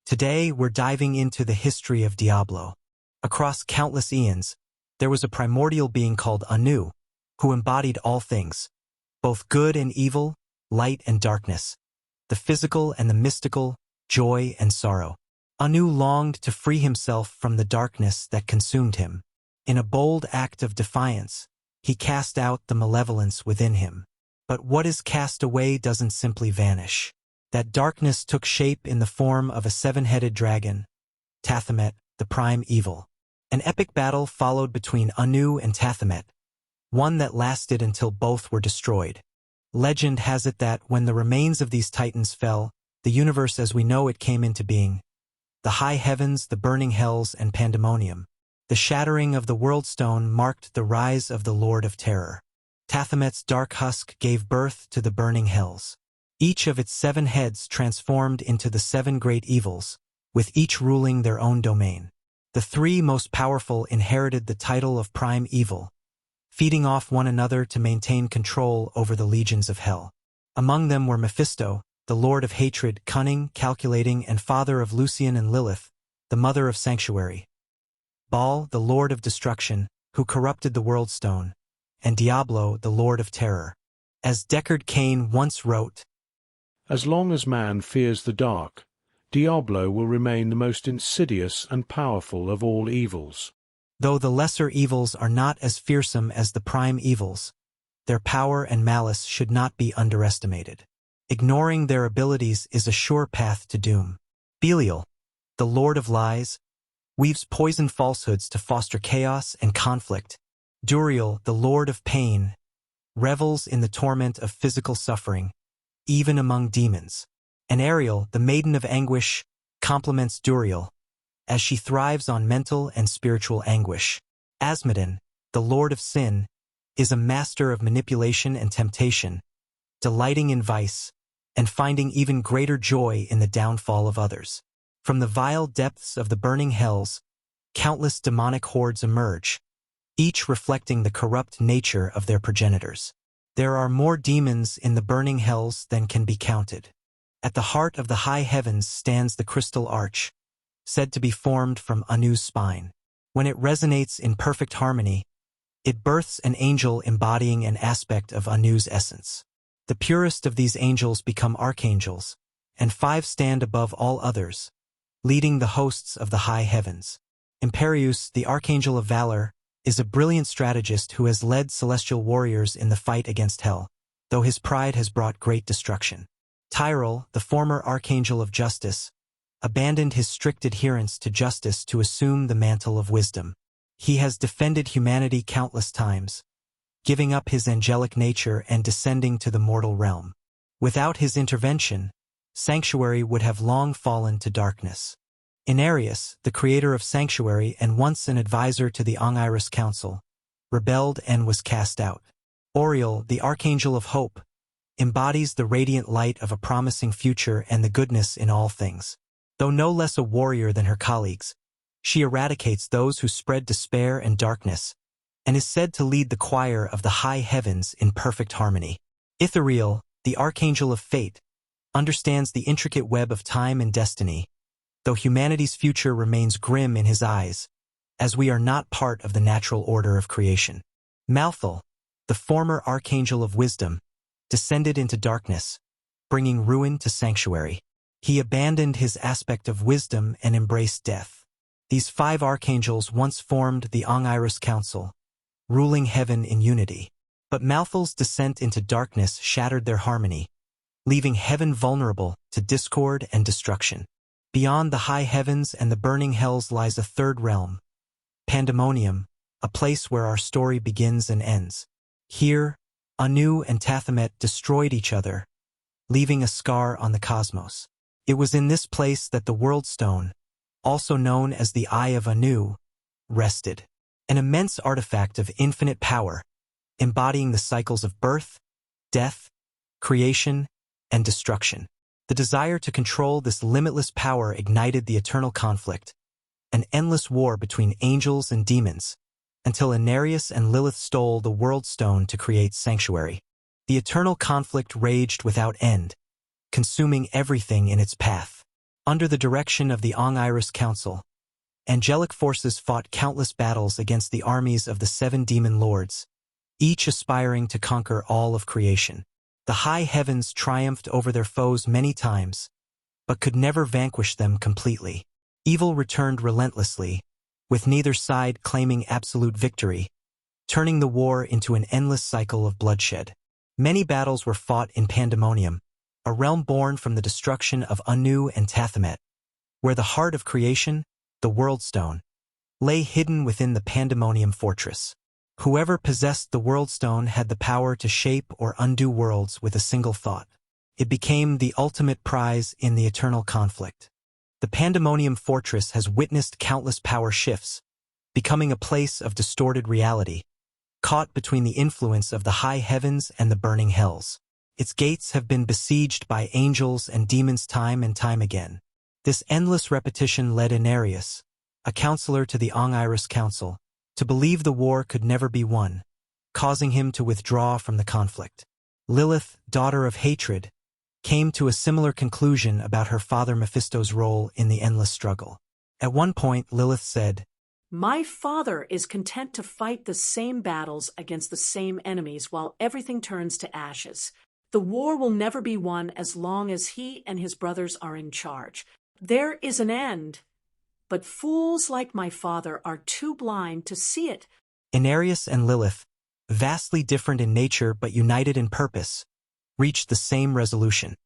Today, we're diving into the history of Diablo. Across countless eons, there was a primordial being called Anu, who embodied all things, both good and evil, light and darkness, the physical and the mystical, joy and sorrow. Anu longed to free himself from the darkness that consumed him. In a bold act of defiance, he cast out the malevolence within him. But what is cast away doesn't simply vanish. That darkness took shape in the form of a seven-headed dragon, Tathamet, the prime evil. An epic battle followed between Anu and Tathamet, one that lasted until both were destroyed. Legend has it that when the remains of these titans fell, the universe as we know it came into being. The high heavens, the burning hells, and pandemonium. The shattering of the world stone marked the rise of the Lord of Terror. Tathamet's dark husk gave birth to the burning hells. Each of its 7 heads transformed into the 7 great evils, with each ruling their own domain. The 3 most powerful inherited the title of prime evil, feeding off one another to maintain control over the legions of hell. Among them were Mephisto, the lord of hatred, cunning, calculating, and father of Lucian and Lilith, the mother of sanctuary. Baal, the lord of destruction, who corrupted the world stone, and Diablo, the lord of terror. As Deckard Cain once wrote, "As long as man fears the dark, Diablo will remain the most insidious and powerful of all evils." Though the lesser evils are not as fearsome as the prime evils, their power and malice should not be underestimated. Ignoring their abilities is a sure path to doom. Belial, the lord of lies, weaves poisoned falsehoods to foster chaos and conflict. Duriel, the lord of pain, revels in the torment of physical suffering, even among demons. And Ariel, the maiden of anguish, compliments Duriel, as she thrives on mental and spiritual anguish. Asmodon, the lord of sin, is a master of manipulation and temptation, delighting in vice, and finding even greater joy in the downfall of others. From the vile depths of the burning hells, countless demonic hordes emerge, each reflecting the corrupt nature of their progenitors. There are more demons in the burning hells than can be counted. At the heart of the high heavens stands the crystal arch, said to be formed from Anu's spine. When it resonates in perfect harmony, it births an angel embodying an aspect of Anu's essence. The purest of these angels become archangels, and 5 stand above all others, leading the hosts of the high heavens. Imperius, the archangel of valor, is a brilliant strategist who has led celestial warriors in the fight against hell, though his pride has brought great destruction. Tyrell, the former archangel of justice, abandoned his strict adherence to justice to assume the mantle of wisdom. He has defended humanity countless times, giving up his angelic nature and descending to the mortal realm. Without his intervention, Sanctuary would have long fallen to darkness. Inarius, the creator of Sanctuary and once an advisor to the Oniris Council, rebelled and was cast out. Oriel, the archangel of hope, embodies the radiant light of a promising future and the goodness in all things. Though no less a warrior than her colleagues, she eradicates those who spread despair and darkness, and is said to lead the choir of the high heavens in perfect harmony. Ithuriel, the archangel of fate, understands the intricate web of time and destiny, though humanity's future remains grim in his eyes, as we are not part of the natural order of creation. Malthal, the former archangel of wisdom, descended into darkness, bringing ruin to Sanctuary. He abandoned his aspect of wisdom and embraced death. These 5 archangels once formed the Oniris Council, ruling heaven in unity. But Malthal's descent into darkness shattered their harmony, leaving heaven vulnerable to discord and destruction. Beyond the high heavens and the burning hells lies a third realm, Pandemonium, a place where our story begins and ends. Here, Anu and Tathamet destroyed each other, leaving a scar on the cosmos. It was in this place that the World Stone, also known as the Eye of Anu, rested. An immense artifact of infinite power, embodying the cycles of birth, death, creation, and destruction. The desire to control this limitless power ignited the eternal conflict, an endless war between angels and demons, until Inarius and Lilith stole the World Stone to create Sanctuary. The eternal conflict raged without end, consuming everything in its path. Under the direction of the Ong-Iris Council, angelic forces fought countless battles against the armies of the 7 demon lords, each aspiring to conquer all of creation. The high heavens triumphed over their foes many times, but could never vanquish them completely. Evil returned relentlessly, with neither side claiming absolute victory, turning the war into an endless cycle of bloodshed. Many battles were fought in Pandemonium, a realm born from the destruction of Anu and Tathamet, where the heart of creation, the World Stone, lay hidden within the Pandemonium fortress. Whoever possessed the World Stone had the power to shape or undo worlds with a single thought. It became the ultimate prize in the eternal conflict. The Pandemonium fortress has witnessed countless power shifts, becoming a place of distorted reality, caught between the influence of the high heavens and the burning hells. Its gates have been besieged by angels and demons time and time again. This endless repetition led Inarius, a counselor to the Ong-Iris Council, to believe the war could never be won, causing him to withdraw from the conflict. Lilith, daughter of hatred, came to a similar conclusion about her father Mephisto's role in the endless struggle. At one point, Lilith said, "My father is content to fight the same battles against the same enemies while everything turns to ashes. The war will never be won as long as he and his brothers are in charge. There is an end, but fools like my father are too blind to see it." Inarius and Lilith, vastly different in nature but united in purpose, reached the same resolution: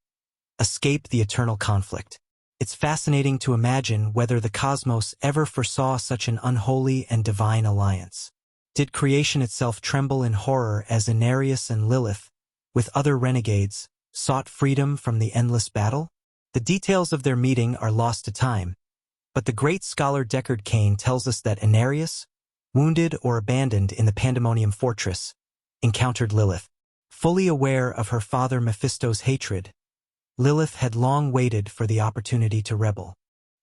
escape the eternal conflict. It's fascinating to imagine whether the cosmos ever foresaw such an unholy and divine alliance. Did creation itself tremble in horror as Inarius and Lilith, with other renegades, sought freedom from the endless battle? The details of their meeting are lost to time, but the great scholar Deckard Cain tells us that Inarius, wounded or abandoned in the Pandemonium fortress, encountered Lilith. Fully aware of her father Mephisto's hatred, Lilith had long waited for the opportunity to rebel.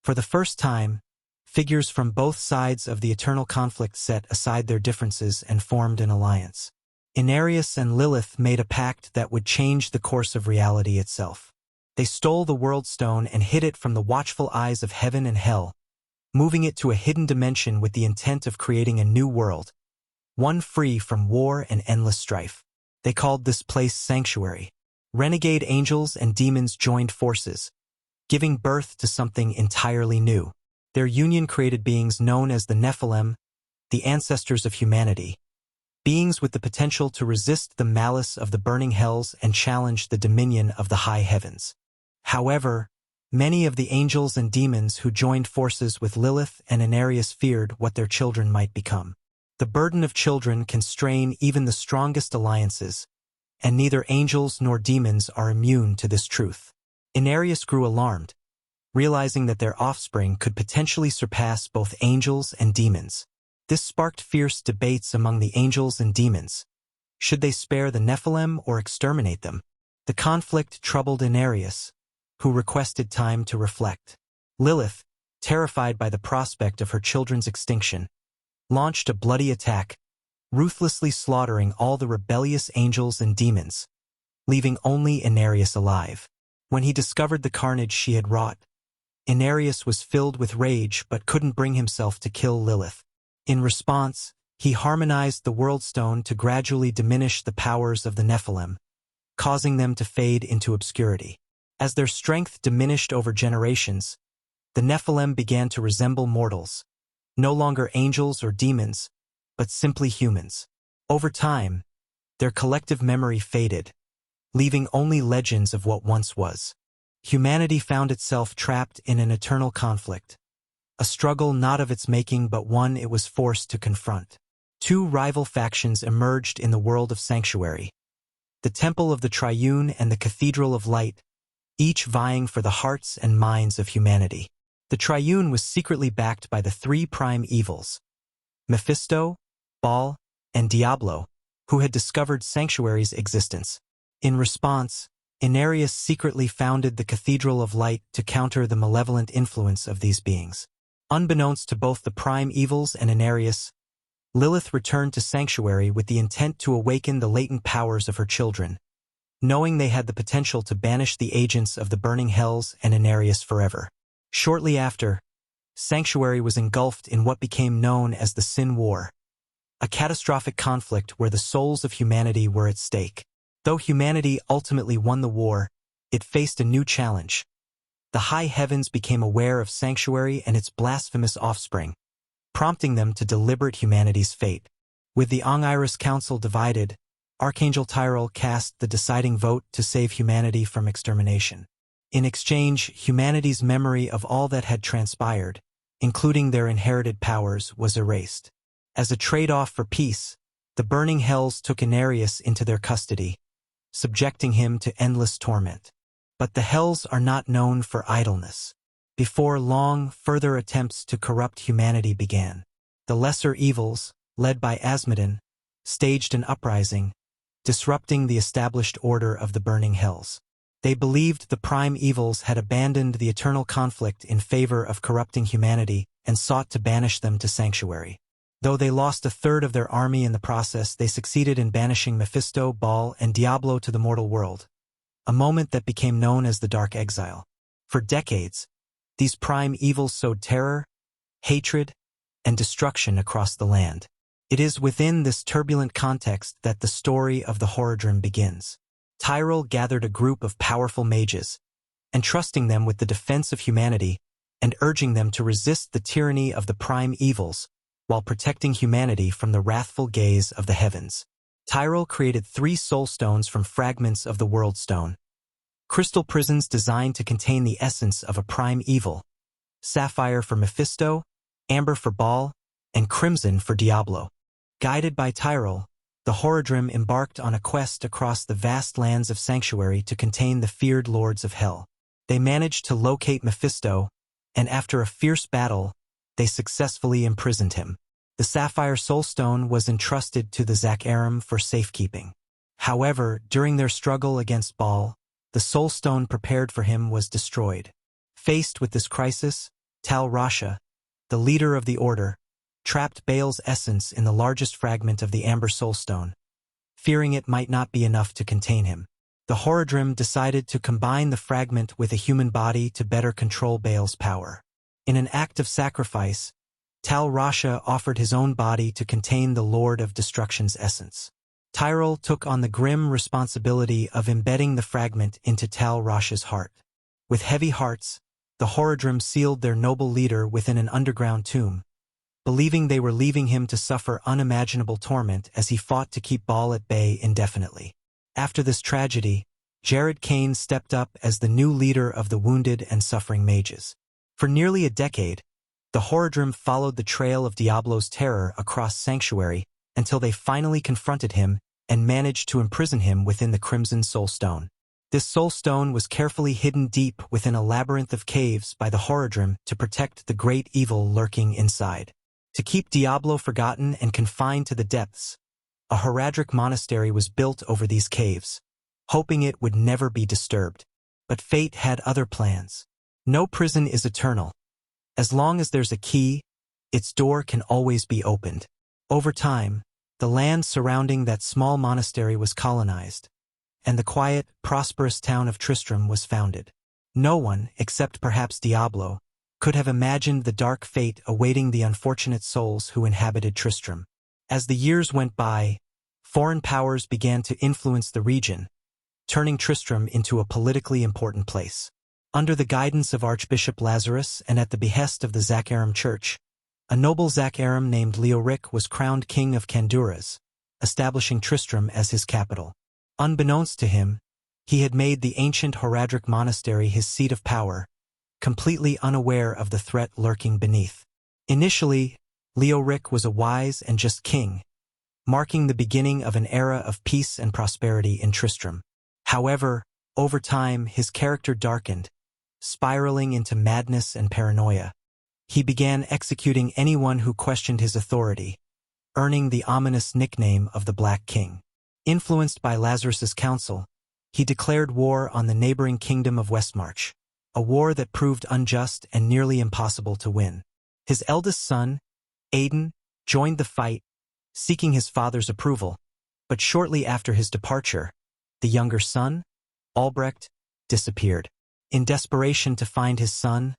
For the first time, figures from both sides of the eternal conflict set aside their differences and formed an alliance. Inarius and Lilith made a pact that would change the course of reality itself. They stole the World Stone and hid it from the watchful eyes of heaven and hell, moving it to a hidden dimension with the intent of creating a new world, one free from war and endless strife. They called this place Sanctuary. Renegade angels and demons joined forces, giving birth to something entirely new. Their union created beings known as the Nephilim, the ancestors of humanity, beings with the potential to resist the malice of the burning hells and challenge the dominion of the high heavens. However, many of the angels and demons who joined forces with Lilith and Inarius feared what their children might become. The burden of children can strain even the strongest alliances, and neither angels nor demons are immune to this truth. Inarius grew alarmed, realizing that their offspring could potentially surpass both angels and demons. This sparked fierce debates among the angels and demons. Should they spare the Nephilim or exterminate them? The conflict troubled Inarius, who requested time to reflect. Lilith, terrified by the prospect of her children's extinction, launched a bloody attack, ruthlessly slaughtering all the rebellious angels and demons, leaving only Inarius alive. When he discovered the carnage she had wrought, Inarius was filled with rage but couldn't bring himself to kill Lilith. In response, he harmonized the World Stone to gradually diminish the powers of the Nephilim, causing them to fade into obscurity. As their strength diminished over generations, the Nephilim began to resemble mortals, no longer angels or demons, but simply humans. Over time, their collective memory faded, leaving only legends of what once was. Humanity found itself trapped in an eternal conflict, a struggle not of its making but one it was forced to confront. Two rival factions emerged in the world of Sanctuary: the Temple of the Triune and the Cathedral of Light, each vying for the hearts and minds of humanity. The Triune was secretly backed by the 3 prime evils: Mephisto, Baal, and Diablo, who had discovered Sanctuary's existence. In response, Inarius secretly founded the Cathedral of Light to counter the malevolent influence of these beings. Unbeknownst to both the prime evils and Inarius, Lilith returned to Sanctuary with the intent to awaken the latent powers of her children, knowing they had the potential to banish the agents of the burning hells and Inarius forever. Shortly after, Sanctuary was engulfed in what became known as the Sin War, a catastrophic conflict where the souls of humanity were at stake. Though humanity ultimately won the war, it faced a new challenge. The high heavens became aware of Sanctuary and its blasphemous offspring, prompting them to deliberate humanity's fate. With the Ong-Iris Council divided, Archangel Tyrell cast the deciding vote to save humanity from extermination. In exchange, humanity's memory of all that had transpired, including their inherited powers, was erased. As a trade-off for peace, the burning hells took Inarius into their custody, subjecting him to endless torment. But the hells are not known for idleness. Before long, further attempts to corrupt humanity began. The lesser evils, led by Asmodin, staged an uprising, disrupting the established order of the burning hells. They believed the prime evils had abandoned the eternal conflict in favor of corrupting humanity and sought to banish them to Sanctuary. Though they lost a third of their army in the process, they succeeded in banishing Mephisto, Baal, and Diablo to the mortal world, a moment that became known as the Dark Exile. For decades, these prime evils sowed terror, hatred, and destruction across the land. It is within this turbulent context that the story of the Horadrim begins. Tyrell gathered a group of powerful mages, entrusting them with the defense of humanity and urging them to resist the tyranny of the prime evils while protecting humanity from the wrathful gaze of the heavens. Tyrell created 3 soul stones from fragments of the World Stone, crystal prisons designed to contain the essence of a prime evil: sapphire for Mephisto, amber for Baal, and crimson for Diablo. Guided by Tyrell, the Horadrim embarked on a quest across the vast lands of Sanctuary to contain the feared lords of Hell. They managed to locate Mephisto, and after a fierce battle, they successfully imprisoned him. The Sapphire Soulstone was entrusted to the Zak-Aram for safekeeping. However, during their struggle against Baal, the Soulstone prepared for him was destroyed. Faced with this crisis, Tal Rasha, the leader of the Order, trapped Baal's essence in the largest fragment of the Amber Soulstone, fearing it might not be enough to contain him. The Horadrim decided to combine the fragment with a human body to better control Baal's power. In an act of sacrifice, Tal Rasha offered his own body to contain the Lord of Destruction's essence. Tyrell took on the grim responsibility of embedding the fragment into Tal Rasha's heart. With heavy hearts, the Horadrim sealed their noble leader within an underground tomb, believing they were leaving him to suffer unimaginable torment as he fought to keep Baal at bay indefinitely. After this tragedy, Deckard Cain stepped up as the new leader of the wounded and suffering mages. For nearly a decade, the Horadrim followed the trail of Diablo's terror across Sanctuary until they finally confronted him and managed to imprison him within the Crimson Soul Stone. This Soul Stone was carefully hidden deep within a labyrinth of caves by the Horadrim to protect the great evil lurking inside. To keep Diablo forgotten and confined to the depths, a Horadric monastery was built over these caves, hoping it would never be disturbed. But fate had other plans. No prison is eternal. As long as there's a key, its door can always be opened. Over time, the land surrounding that small monastery was colonized, and the quiet, prosperous town of Tristram was founded. No one, except perhaps Diablo, could have imagined the dark fate awaiting the unfortunate souls who inhabited Tristram. As the years went by, foreign powers began to influence the region, turning Tristram into a politically important place. Under the guidance of Archbishop Lazarus and at the behest of the Zak-Aram Church, a noble Zak-Aram named Leoric was crowned king of Kanduras, establishing Tristram as his capital. Unbeknownst to him, he had made the ancient Horadric monastery his seat of power, completely unaware of the threat lurking beneath. Initially, Leoric was a wise and just king, marking the beginning of an era of peace and prosperity in Tristram. However, over time his character darkened, spiraling into madness and paranoia. He began executing anyone who questioned his authority, earning the ominous nickname of the Black King. Influenced by Lazarus's counsel, he declared war on the neighboring kingdom of Westmarch, a war that proved unjust and nearly impossible to win. His eldest son, Aidan, joined the fight, seeking his father's approval, but shortly after his departure, the younger son, Albrecht, disappeared. In desperation to find his son,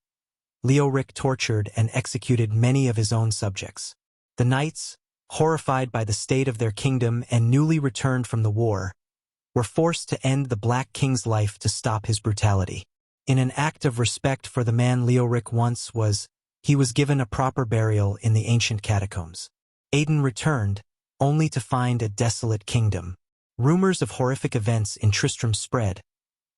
Leoric tortured and executed many of his own subjects. The knights, horrified by the state of their kingdom and newly returned from the war, were forced to end the Black King's life to stop his brutality. In an act of respect for the man Leoric once was, he was given a proper burial in the ancient catacombs. Aidan returned, only to find a desolate kingdom. Rumors of horrific events in Tristram spread,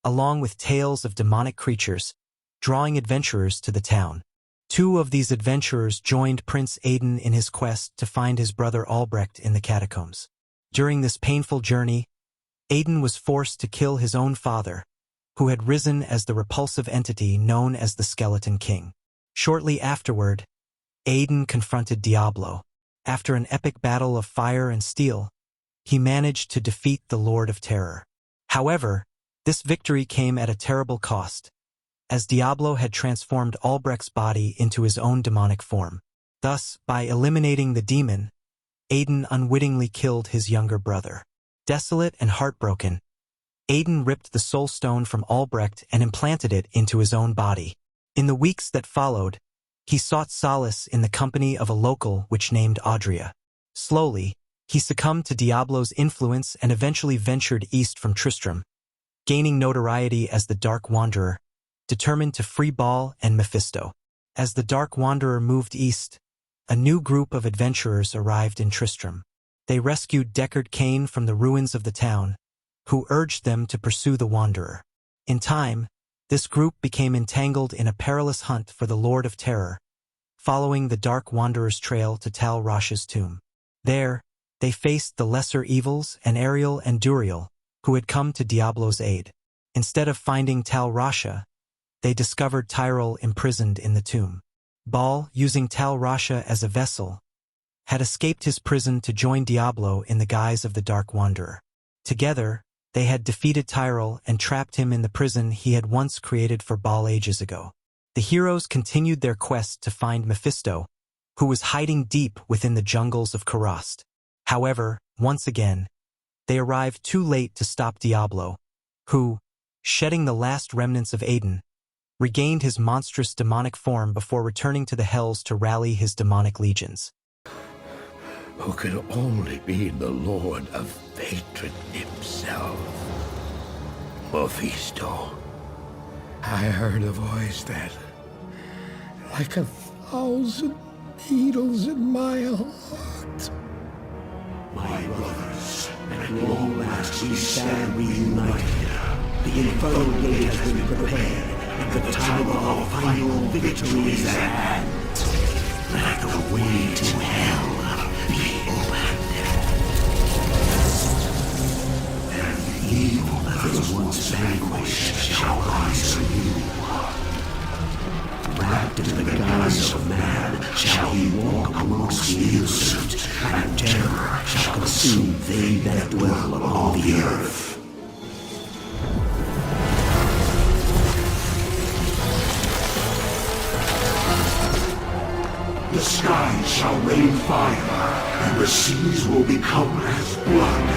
along with tales of demonic creatures, drawing adventurers to the town. 2 of these adventurers joined Prince Aidan in his quest to find his brother Albrecht in the catacombs. During this painful journey, Aidan was forced to kill his own father, who had risen as the repulsive entity known as the Skeleton King. Shortly afterward, Aidan confronted Diablo. After an epic battle of fire and steel, he managed to defeat the Lord of Terror. However, this victory came at a terrible cost, as Diablo had transformed Albrecht's body into his own demonic form. Thus, by eliminating the demon, Aidan unwittingly killed his younger brother. Desolate and heartbroken, Aidan ripped the soul stone from Albrecht and implanted it into his own body. In the weeks that followed, he sought solace in the company of a local witch named Audria. Slowly, he succumbed to Diablo's influence and eventually ventured east from Tristram, gaining notoriety as the Dark Wanderer, determined to free Baal and Mephisto. As the Dark Wanderer moved east, a new group of adventurers arrived in Tristram. They rescued Deckard Cain from the ruins of the town, who urged them to pursue the Wanderer. In time, this group became entangled in a perilous hunt for the Lord of Terror, following the Dark Wanderer's trail to Tal Rasha's tomb. There, they faced the lesser evils and Ariel and Duriel, who had come to Diablo's aid. Instead of finding Tal Rasha, they discovered Tyrell imprisoned in the tomb. Baal, using Tal Rasha as a vessel, had escaped his prison to join Diablo in the guise of the Dark Wanderer. Together, they had defeated Tyrell and trapped him in the prison he had once created for Baal ages ago. The heroes continued their quest to find Mephisto, who was hiding deep within the jungles of Karast. However, once again, they arrived too late to stop Diablo, who, shedding the last remnants of Aidan, regained his monstrous demonic form before returning to the Hells to rally his demonic legions. Who could only be the Lord of Hatred himself. Mephisto. I heard a voice that, like 1,000 needles in my heart. My brothers, at long last we stand reunited. The infernal gate has been prepared, and the time of our final victory is at hand. Let the way to hell be opened. And the evil that was once vanquished shall rise anew. Wrapped in the guise of man shall he walk amongst the innocent, and terror shall consume they that dwell upon the earth. The skies shall rain fire, and the seas will become as blood.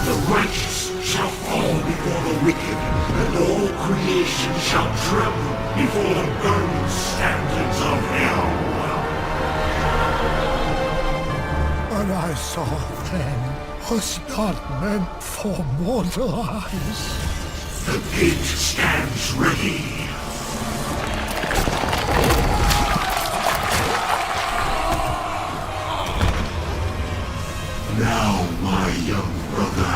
The righteous shall fall before the wicked, and all creation shall tremble before the burning standards of hell. What I saw then was not meant for mortal eyes. The gate stands ready. Now, my young brother,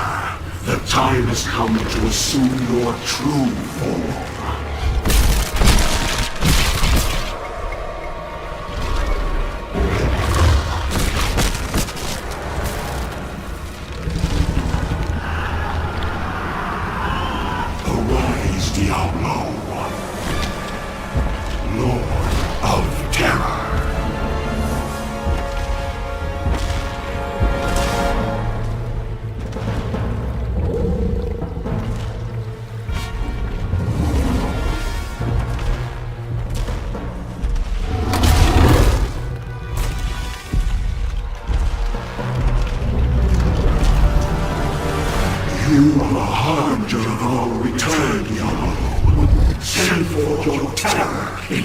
the time has come to assume your true form. Arise, Diablo, Lord of Terror.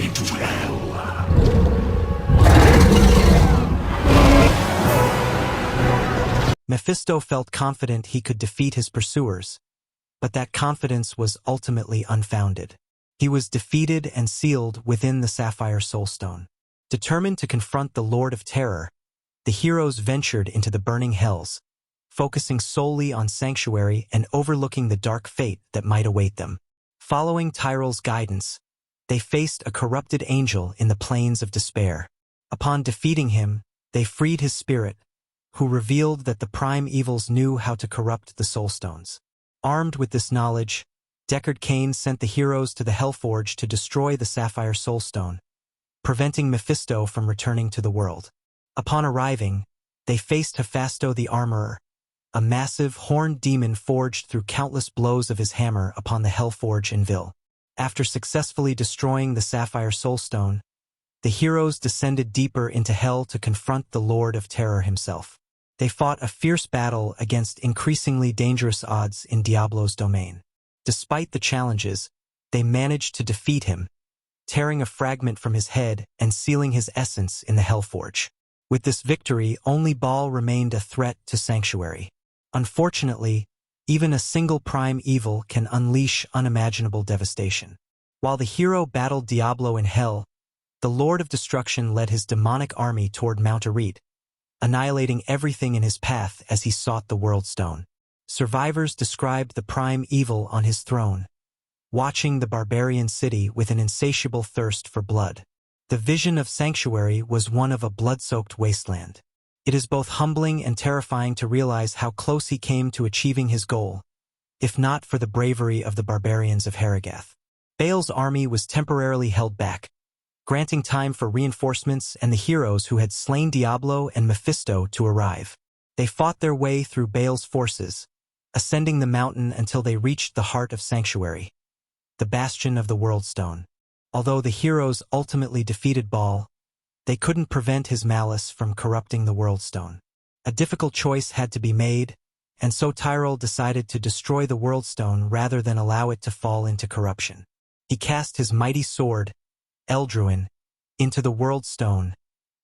into hell. Mephisto felt confident he could defeat his pursuers, but that confidence was ultimately unfounded. He was defeated and sealed within the Sapphire Soulstone. Determined to confront the Lord of Terror, the heroes ventured into the burning hells, focusing solely on sanctuary and overlooking the dark fate that might await them. Following Tyrell's guidance, they faced a corrupted angel in the plains of despair. Upon defeating him, they freed his spirit, who revealed that the prime evils knew how to corrupt the Soulstones. Armed with this knowledge, Deckard Cain sent the heroes to the Hellforge to destroy the Sapphire Soulstone, preventing Mephisto from returning to the world. Upon arriving, they faced Hephasto the Armorer, a massive, horned demon forged through countless blows of his hammer upon the Hellforge in Vil. After successfully destroying the Sapphire Soulstone, the heroes descended deeper into hell to confront the Lord of Terror himself. They fought a fierce battle against increasingly dangerous odds in Diablo's domain. Despite the challenges, they managed to defeat him, tearing a fragment from his head and sealing his essence in the Hellforge. With this victory, only Baal remained a threat to Sanctuary. Unfortunately, even a single prime evil can unleash unimaginable devastation. While the hero battled Diablo in hell, the Lord of Destruction led his demonic army toward Mount Arete, annihilating everything in his path as he sought the World Stone. Survivors described the prime evil on his throne, watching the barbarian city with an insatiable thirst for blood. The vision of Sanctuary was one of a blood-soaked wasteland. It is both humbling and terrifying to realize how close he came to achieving his goal, if not for the bravery of the barbarians of Harrogath. Baal's army was temporarily held back, granting time for reinforcements and the heroes who had slain Diablo and Mephisto to arrive. They fought their way through Baal's forces, ascending the mountain until they reached the heart of Sanctuary, the bastion of the World Stone. Although the heroes ultimately defeated Baal, they couldn't prevent his malice from corrupting the World Stone. A difficult choice had to be made, and so Tyrell decided to destroy the World Stone rather than allow it to fall into corruption. He cast his mighty sword, Eldruin, into the World Stone,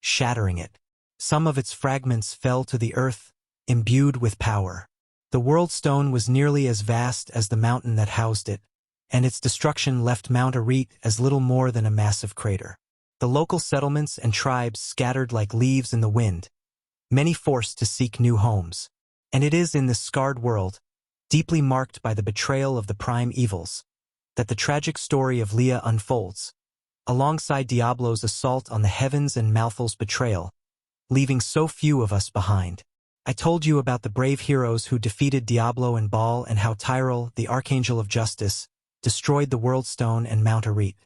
shattering it. Some of its fragments fell to the earth, imbued with power. The World Stone was nearly as vast as the mountain that housed it, and its destruction left Mount Arete as little more than a massive crater. The local settlements and tribes scattered like leaves in the wind, many forced to seek new homes. And it is in this scarred world, deeply marked by the betrayal of the prime evils, that the tragic story of Leah unfolds, alongside Diablo's assault on the heavens and Malthal's betrayal, leaving so few of us behind. I told you about the brave heroes who defeated Diablo and Baal and how Tyrell, the Archangel of Justice, destroyed the World Stone and Mount Arete.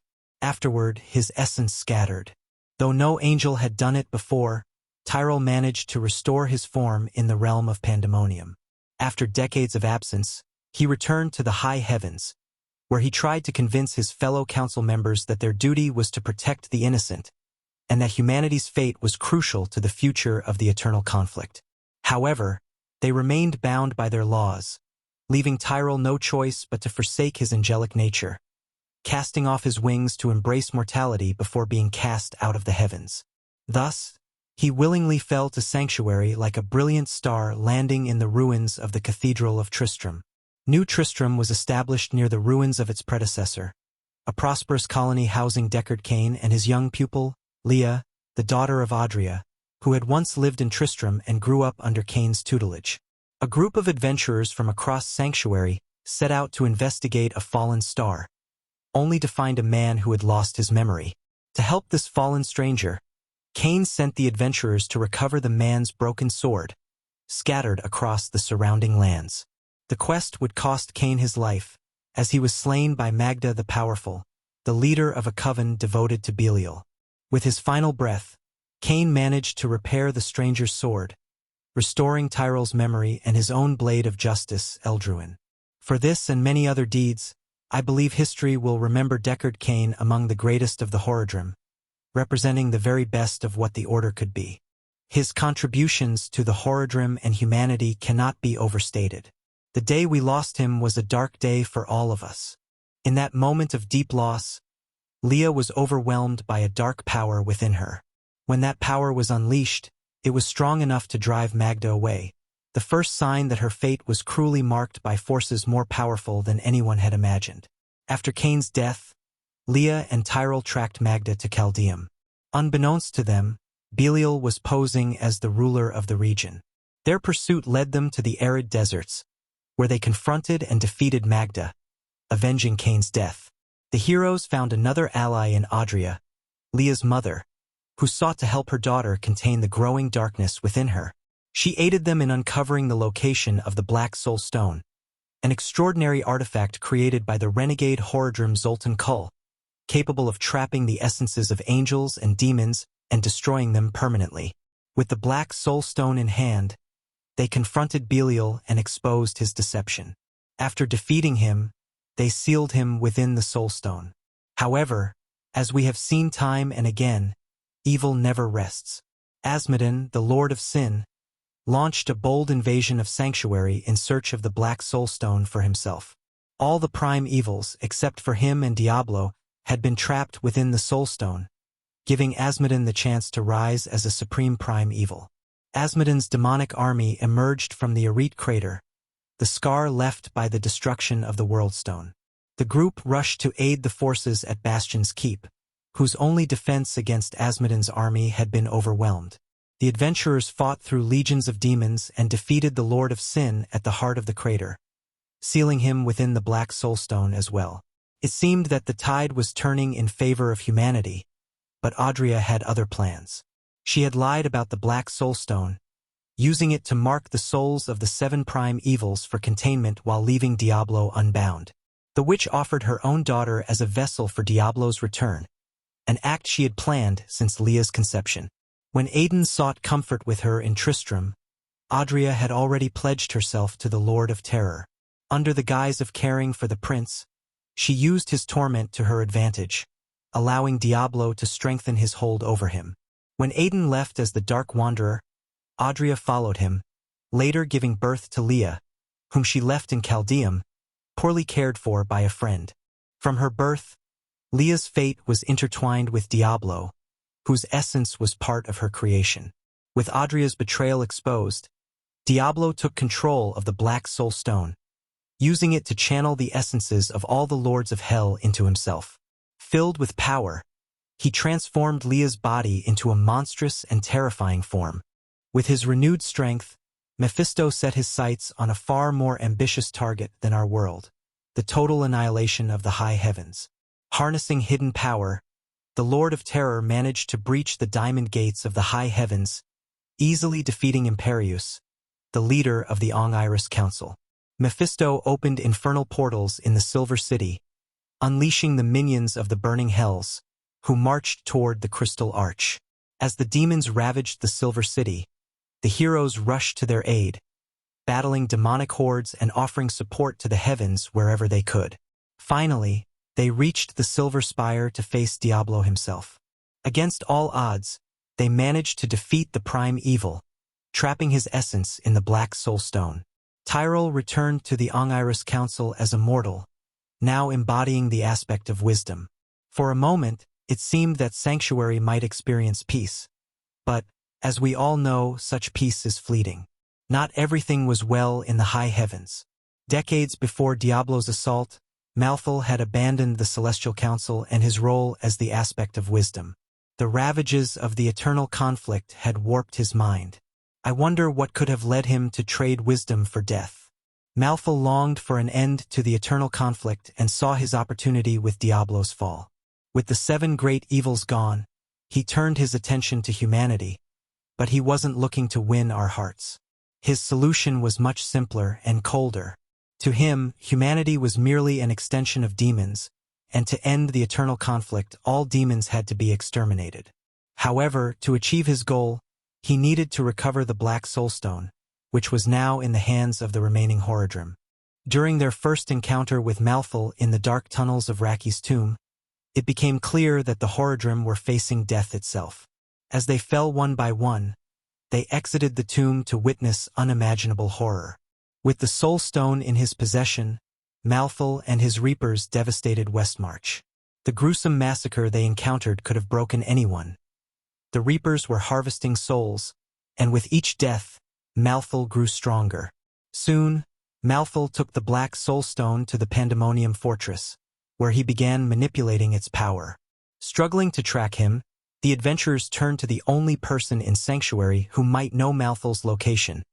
Afterward, his essence scattered. Though no angel had done it before, Tyrell managed to restore his form in the realm of Pandemonium. After decades of absence, he returned to the high heavens, where he tried to convince his fellow council members that their duty was to protect the innocent, and that humanity's fate was crucial to the future of the eternal conflict. However, they remained bound by their laws, leaving Tyrell no choice but to forsake his angelic nature, casting off his wings to embrace mortality before being cast out of the heavens. Thus, he willingly fell to Sanctuary like a brilliant star landing in the ruins of the Cathedral of Tristram. New Tristram was established near the ruins of its predecessor, a prosperous colony housing Deckard Cain and his young pupil, Leah, the daughter of Adria, who had once lived in Tristram and grew up under Cain's tutelage. A group of adventurers from across Sanctuary set out to investigate a fallen star, only to find a man who had lost his memory. To help this fallen stranger, Cain sent the adventurers to recover the man's broken sword, scattered across the surrounding lands. The quest would cost Cain his life, as he was slain by Magda the Powerful, the leader of a coven devoted to Belial. With his final breath, Cain managed to repair the stranger's sword, restoring Tyrell's memory and his own blade of justice, Eldruin. For this and many other deeds, I believe history will remember Deckard Cain among the greatest of the Horadrim, representing the very best of what the Order could be. His contributions to the Horadrim and humanity cannot be overstated. The day we lost him was a dark day for all of us. In that moment of deep loss, Leah was overwhelmed by a dark power within her. When that power was unleashed, it was strong enough to drive Magda away, the first sign that her fate was cruelly marked by forces more powerful than anyone had imagined. After Cain's death, Leah and Tyrell tracked Magda to Chaldeum. Unbeknownst to them, Belial was posing as the ruler of the region. Their pursuit led them to the arid deserts, where they confronted and defeated Magda, avenging Cain's death. The heroes found another ally in Adria, Leah's mother, who sought to help her daughter contain the growing darkness within her. She aided them in uncovering the location of the Black Soul Stone, an extraordinary artifact created by the renegade Horadrim Zoltan Kull, capable of trapping the essences of angels and demons and destroying them permanently. With the Black Soul Stone in hand, they confronted Belial and exposed his deception. After defeating him, they sealed him within the Soul Stone. However, as we have seen time and again, evil never rests. Asmodon, the Lord of Sin, launched a bold invasion of Sanctuary in search of the Black Soul Stone for himself. All the prime evils, except for him and Diablo, had been trapped within the Soul Stone, giving Asmodon the chance to rise as a supreme prime evil. Asmodon's demonic army emerged from the Arete crater, the scar left by the destruction of the World Stone. The group rushed to aid the forces at Bastion's Keep, whose only defense against Asmodon's army had been overwhelmed. The adventurers fought through legions of demons and defeated the Lord of Sin at the heart of the crater, sealing him within the Black Soul Stone as well. It seemed that the tide was turning in favor of humanity, but Adria had other plans. She had lied about the Black Soul Stone, using it to mark the souls of the 7 prime evils for containment while leaving Diablo unbound. The witch offered her own daughter as a vessel for Diablo's return, an act she had planned since Leah's conception. When Aidan sought comfort with her in Tristram, Adria had already pledged herself to the Lord of Terror. Under the guise of caring for the prince, she used his torment to her advantage, allowing Diablo to strengthen his hold over him. When Aidan left as the Dark Wanderer, Adria followed him, later giving birth to Leah, whom she left in Chaldeum, poorly cared for by a friend. From her birth, Leah's fate was intertwined with Diablo, whose essence was part of her creation. With Adria's betrayal exposed, Diablo took control of the Black Soul Stone, using it to channel the essences of all the lords of hell into himself. Filled with power, he transformed Leah's body into a monstrous and terrifying form. With his renewed strength, Mephisto set his sights on a far more ambitious target than our world, the total annihilation of the high heavens. Harnessing hidden power, the Lord of Terror managed to breach the diamond gates of the high heavens, easily defeating Imperius, the leader of the Ong-Iris Council. Mephisto opened infernal portals in the Silver City, unleashing the minions of the burning hells, who marched toward the Crystal Arch. As the demons ravaged the Silver City, the heroes rushed to their aid, battling demonic hordes and offering support to the heavens wherever they could. Finally, they reached the Silver Spire to face Diablo himself. Against all odds, they managed to defeat the prime evil, trapping his essence in the Black Soul Stone. Tyrell returned to the Ong-Iris Council as a mortal, now embodying the aspect of wisdom. For a moment, it seemed that Sanctuary might experience peace. But, as we all know, such peace is fleeting. Not everything was well in the high heavens. Decades before Diablo's assault, Malthal had abandoned the Celestial Council and his role as the aspect of wisdom. The ravages of the eternal conflict had warped his mind. I wonder what could have led him to trade wisdom for death. Malthal longed for an end to the eternal conflict and saw his opportunity with Diablo's fall. With the 7 great evils gone, he turned his attention to humanity, but he wasn't looking to win our hearts. His solution was much simpler and colder. To him, humanity was merely an extension of demons, and to end the eternal conflict, all demons had to be exterminated. However, to achieve his goal, he needed to recover the Black Soul Stone, which was now in the hands of the remaining Horadrim. During their first encounter with Malthal in the dark tunnels of Raki's tomb, it became clear that the Horadrim were facing death itself. As they fell one by one, they exited the tomb to witness unimaginable horror. With the Soul Stone in his possession, Malthal and his Reapers devastated Westmarch. The gruesome massacre they encountered could have broken anyone. The Reapers were harvesting souls, and with each death, Malthul grew stronger. Soon, Malthul took the Black Soul Stone to the Pandemonium Fortress, where he began manipulating its power. Struggling to track him, the adventurers turned to the only person in Sanctuary who might know Malthul's location.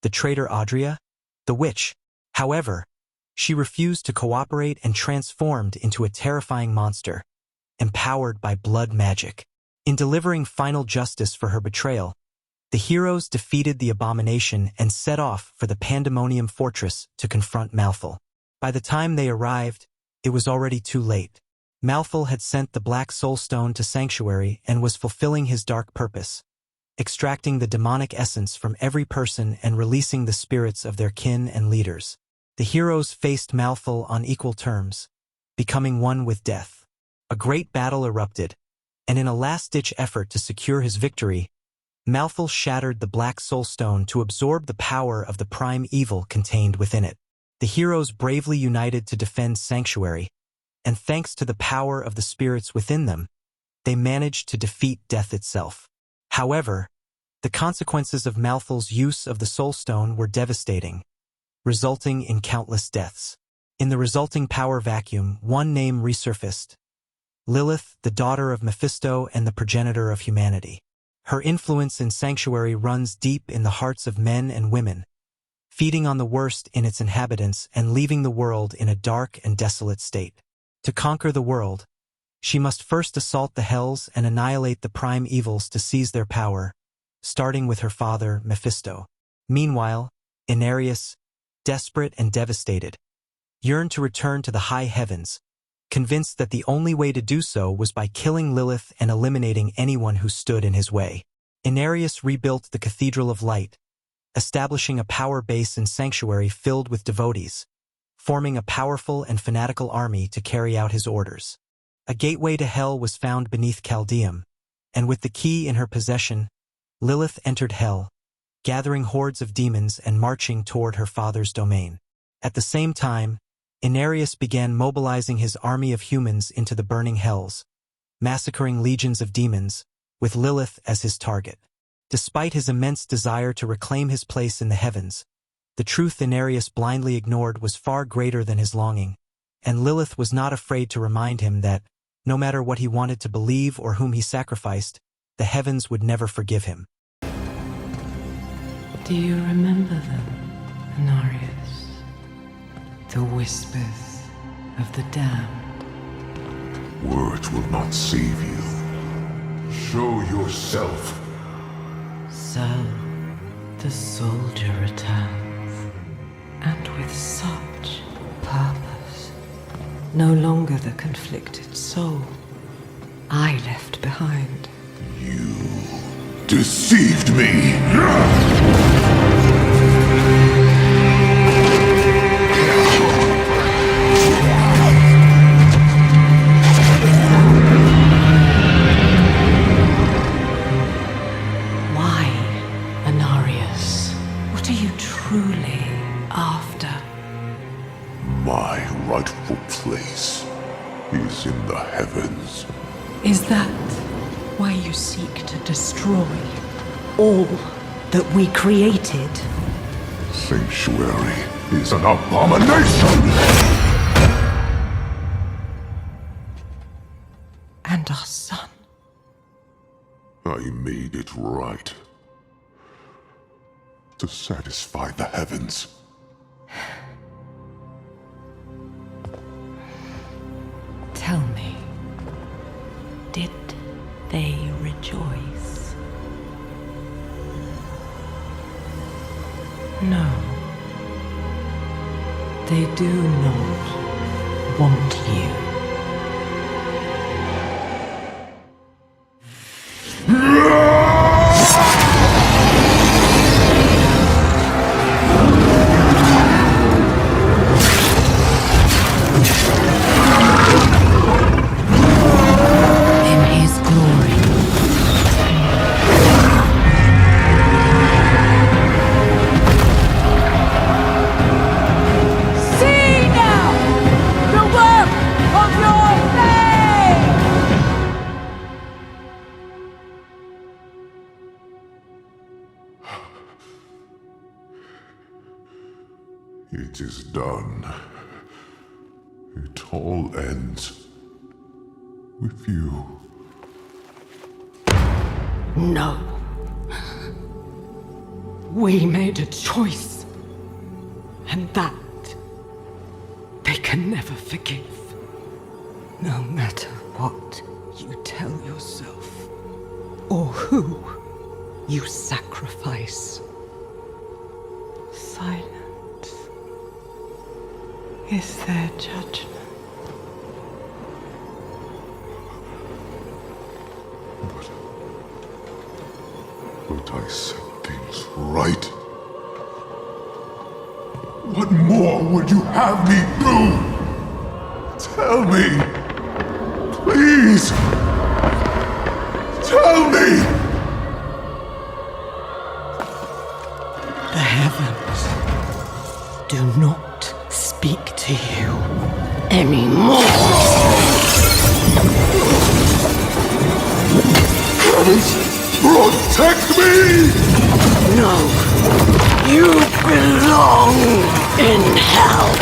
The traitor Audria, the witch. However, she refused to cooperate and transformed into a terrifying monster, empowered by blood magic. In delivering final justice for her betrayal, the heroes defeated the abomination and set off for the Pandemonium Fortress to confront Malthul. By the time they arrived, it was already too late. Malthul had sent the Black Soul Stone to Sanctuary and was fulfilling his dark purpose, extracting the demonic essence from every person and releasing the spirits of their kin and leaders. The heroes faced Malthul on equal terms, becoming one with death. A great battle erupted, and in a last-ditch effort to secure his victory, Malthul shattered the Black Soul Stone to absorb the power of the prime evil contained within it. The heroes bravely united to defend Sanctuary, and thanks to the power of the spirits within them, they managed to defeat death itself. However, the consequences of Malthul's use of the Soul Stone were devastating, resulting in countless deaths. In the resulting power vacuum, one name resurfaced: Lilith, the daughter of Mephisto and the progenitor of humanity. Her influence in Sanctuary runs deep in the hearts of men and women, feeding on the worst in its inhabitants and leaving the world in a dark and desolate state. To conquer the world, she must first assault the hells and annihilate the prime evils to seize their power, starting with her father, Mephisto. Meanwhile, Inarius, desperate and devastated, yearned to return to the high heavens, convinced that the only way to do so was by killing Lilith and eliminating anyone who stood in his way. Inarius rebuilt the Cathedral of Light, establishing a power base in Sanctuary filled with devotees, forming a powerful and fanatical army to carry out his orders. A gateway to hell was found beneath Chaldeum, and with the key in her possession, Lilith entered hell, gathering hordes of demons and marching toward her father's domain. At the same time, Inarius began mobilizing his army of humans into the burning hells, massacring legions of demons, with Lilith as his target. Despite his immense desire to reclaim his place in the heavens, the truth Inarius blindly ignored was far greater than his longing, and Lilith was not afraid to remind him that, no matter what he wanted to believe or whom he sacrificed, the heavens would never forgive him. Do you remember them, Inarius? The whispers of the damned. Words will not save you. Show yourself. So, the soldier returns, and with such purpose. No longer the conflicted soul I left behind. You deceived me! Truly after. My rightful place is in the heavens. Is that why you seek to destroy all that we created? Sanctuary is an abomination! And our son. I made it right. To satisfy the heavens. Tell me, did they rejoice? No. They do not want you. It is done. It all ends with you. No. We made a choice. And that they can never forgive. No matter what you tell yourself, or who you sacrifice. Silence is their judgment. But I set things right. What more would you have me do? Tell me! Please! Tell me! The heavens do not speak to you anymore. Heavens, protect me! No, you belong in hell.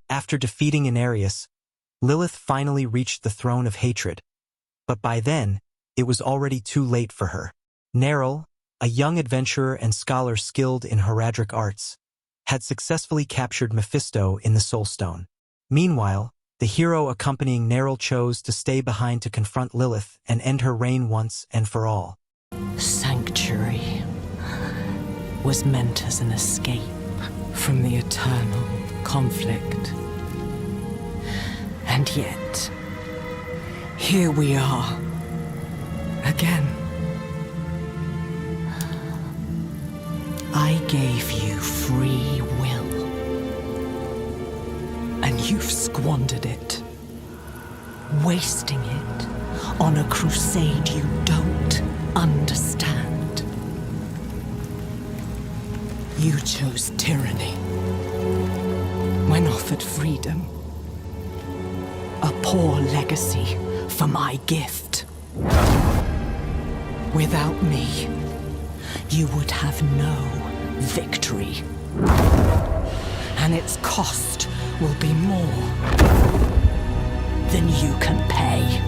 After defeating Inarius, Lilith finally reached the throne of hatred, but by then, it was already too late for her. Neril, a young adventurer and scholar skilled in heraldic arts, had successfully captured Mephisto in the Soul Stone. Meanwhile, the hero accompanying Neril chose to stay behind to confront Lilith and end her reign once and for all. Sanctuary was meant as an escape from the eternal conflict. And yet, here we are, again. I gave you free will, and you've squandered it, wasting it on a crusade you don't understand. You chose tyranny when offered freedom. A poor legacy for my gift. Without me, you would have no victory. And its cost will be more than you can pay.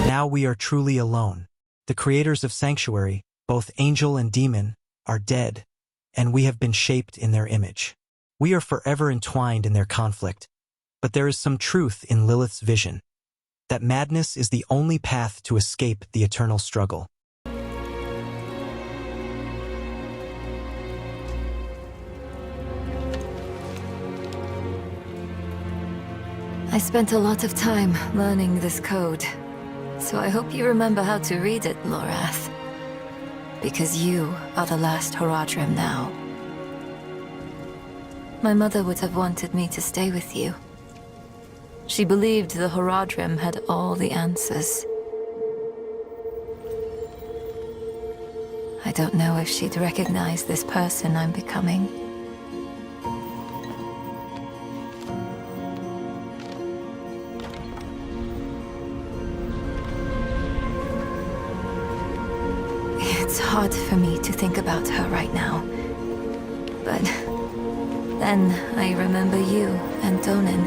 Now we are truly alone. The creators of Sanctuary, both angel and demon, are dead, and we have been shaped in their image. We are forever entwined in their conflict, but there is some truth in Lilith's vision, that madness is the only path to escape the eternal struggle. I spent a lot of time learning this code, so I hope you remember how to read it, Lorath. Because you are the last Horadrim now. My mother would have wanted me to stay with you. She believed the Horadrim had all the answers. I don't know if she'd recognize this person I'm becoming. It's hard for me to think about her right now. But then I remember you and Donan.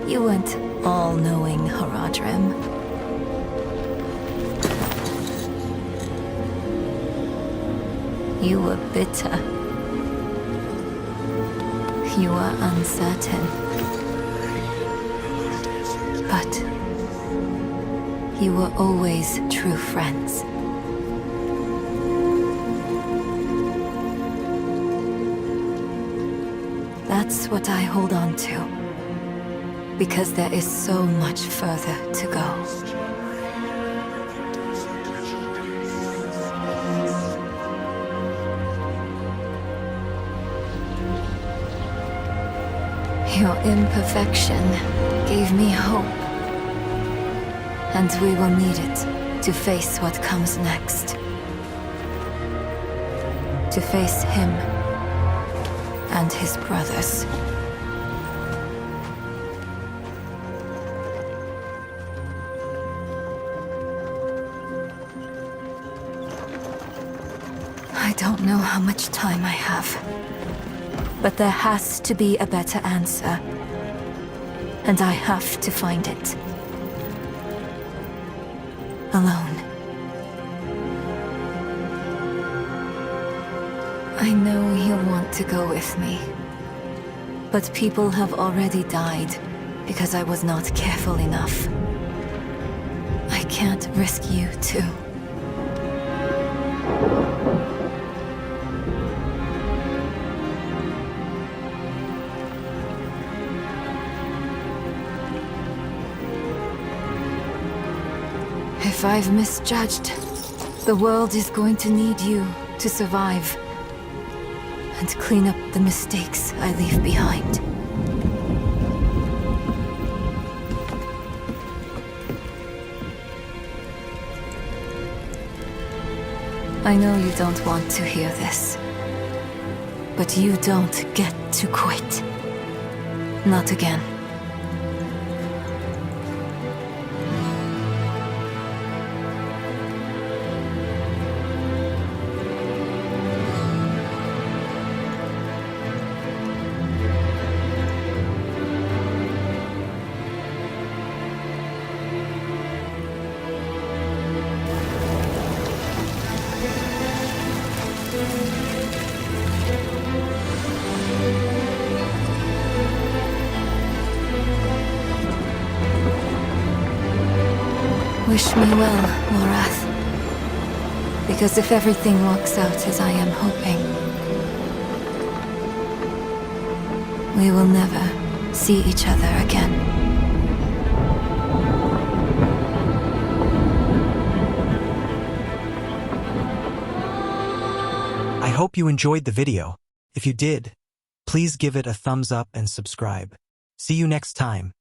You weren't all-knowing Horadrim. You were bitter. You were uncertain. But you were always true friends. That's what I hold on to, because there is so much further to go. Your imperfection gave me hope, and we will need it to face what comes next. To face him and his brothers. I don't know how much time I have, but there has to be a better answer, and I have to find it. Alone. I know he'll want to go with me, but people have already died because I was not careful enough. I can't risk you too. If I've misjudged, the world is going to need you to survive and clean up the mistakes I leave behind. I know you don't want to hear this, but you don't get to quit. Not again. Wish me well, Lorath. Because if everything works out as I am hoping, we will never see each other again. I hope you enjoyed the video. If you did, please give it a thumbs up and subscribe. See you next time.